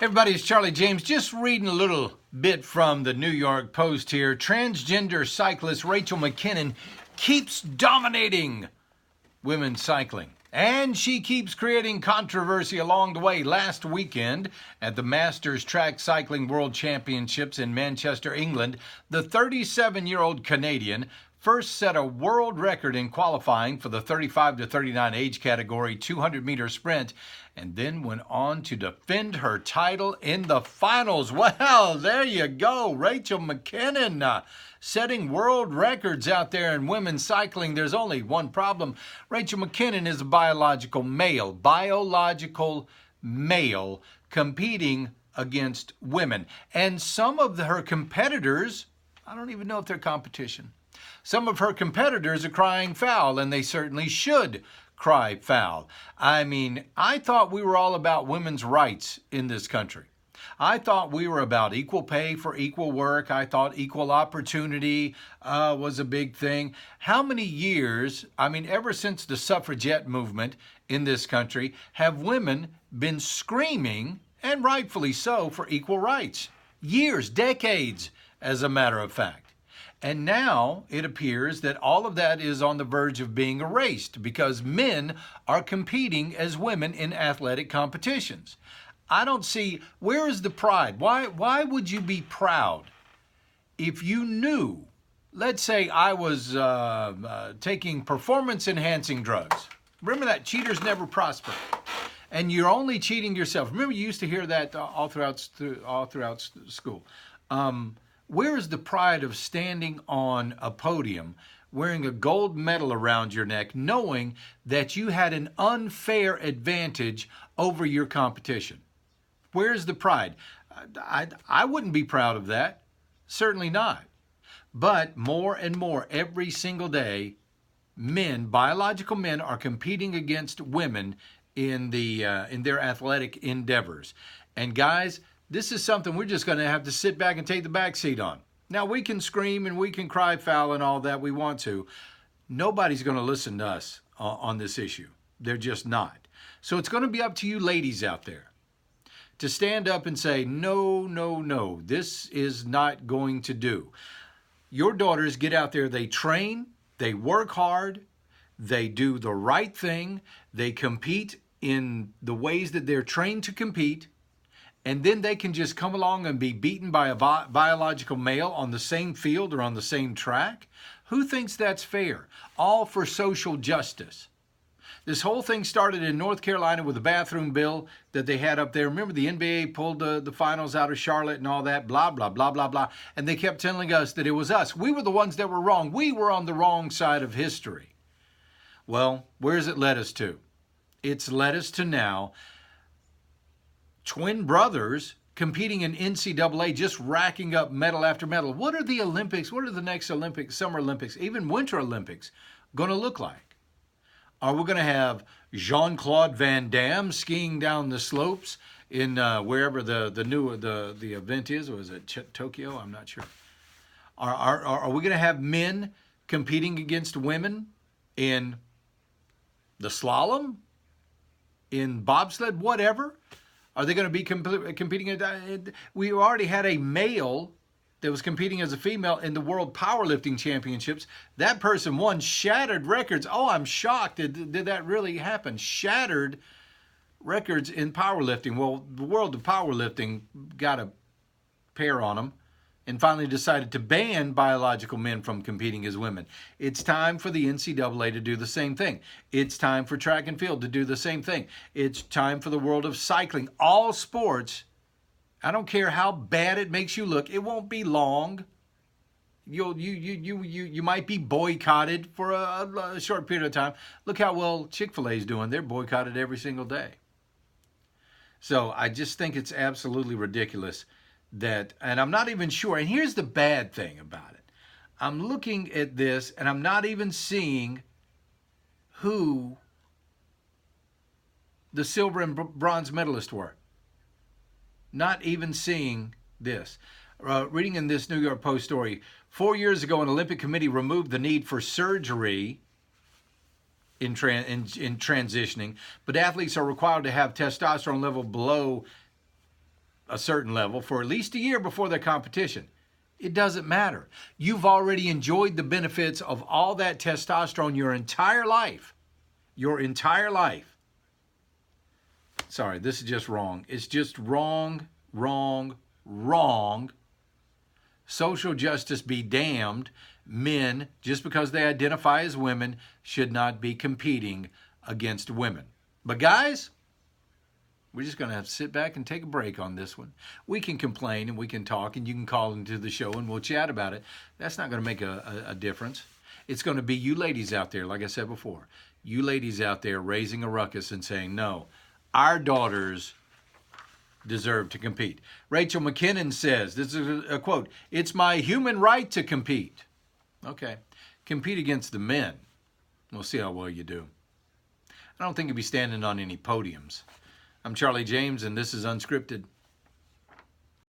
Everybody, it's Charlie James. Just reading a little bit from the New York Post here. Transgender cyclist Rachel McKinnon keeps dominating women's cycling. And she keeps creating controversy along the way. Last weekend at the Masters Track Cycling World Championships in Manchester, England, the 37-year-old Canadian first set a world record in qualifying for the 35 to 39 age category 200-meter sprint, and then went on to defend her title in the finals. Well, there you go. Rachel McKinnon setting world records out there in women's cycling. There's only one problem. Rachel McKinnon is a biological male competing against women. And some of her competitors, I don't even know if they're competition. Some of her competitors are crying foul, and they certainly should cry foul. I mean, I thought we were all about women's rights in this country. I thought we were about equal pay for equal work. I thought equal opportunity was a big thing. How many years, ever since the suffragette movement in this country, have women been screaming, and rightfully so, for equal rights? Years, decades, as a matter of fact. And now it appears that all of that is on the verge of being erased because men are competing as women in athletic competitions. I don't see, where is the pride? Why would you be proud if you knew, let's say I was taking performance-enhancing drugs. Remember that, cheaters never prosper. And you're only cheating yourself. Remember, you used to hear that all throughout school. Where is the pride of standing on a podium wearing a gold medal around your neck, knowing that you had an unfair advantage over your competition? Where's the pride? I wouldn't be proud of that. Certainly not. But more and more every single day, biological men, are competing against women in their athletic endeavors. And guys, this is something we're just going to have to sit back and take the back seat on. Now, we can scream and we can cry foul and all that we want to. Nobody's going to listen to us on this issue. They're just not. So it's going to be up to you ladies out there to stand up and say, no, no, no, this is not going to do. Your daughters get out there, they train, they work hard, they do the right thing, they compete in the ways that they're trained to compete, and then they can just come along and be beaten by a biological male on the same field or on the same track? Who thinks that's fair? All for social justice. This whole thing started in North Carolina with the bathroom bill that they had up there. Remember, the NBA pulled the finals out of Charlotte and all that, blah, blah, blah, blah, blah. And they kept telling us that it was us. We were the ones that were wrong. We were on the wrong side of history. Well, where's it led us to? It's led us to now twin brothers competing in NCAA, just racking up medal after medal. What are the Olympics, what are the next Olympics, Summer Olympics, even Winter Olympics going to look like? Are we going to have Jean-Claude Van Damme skiing down the slopes in wherever the event is? Or is it Tokyo? I'm not sure. Are we going to have men competing against women in the slalom, in bobsled, whatever? Are they going to be competing? We already had a male that was competing as a female in the World Powerlifting Championships. That person won, shattered records. Oh, I'm shocked. Did that really happen? Shattered records in powerlifting. Well, the world of powerlifting got a pair on them and finally decided to ban biological men from competing as women. It's time for the NCAA to do the same thing. It's time for track and field to do the same thing. It's time for the world of cycling. All sports, I don't care how bad it makes you look, it won't be long. You might be boycotted for a short period of time. Look how well Chick-fil-A is doing. They're boycotted every single day. So I just think it's absolutely ridiculous that, and I'm not even sure, and here's the bad thing about it. I'm looking at this and I'm not even seeing who the silver and bronze medalists were. Not even seeing this. Reading in this New York Post story, 4 years ago, an Olympic committee removed the need for surgery in transitioning, but athletes are required to have testosterone level below a certain level for at least a year before their competition. It doesn't matter. You've already enjoyed the benefits of all that testosterone your entire life. Your entire life. Sorry, this is just wrong. It's just wrong, wrong, wrong. Social justice be damned. Men, just because they identify as women, should not be competing against women. But guys, we're just going to have to sit back and take a break on this one. We can complain and we can talk, and you can call into the show and we'll chat about it. That's not going to make a difference. It's going to be you ladies out there, like I said before, you ladies out there raising a ruckus and saying, no, our daughters deserve to compete. Rachel McKinnon says, this is a quote, "It's my human right to compete." Okay, compete against the men. We'll see how well you do. I don't think you'll be standing on any podiums. I'm Charlie James, and this is Unscripted.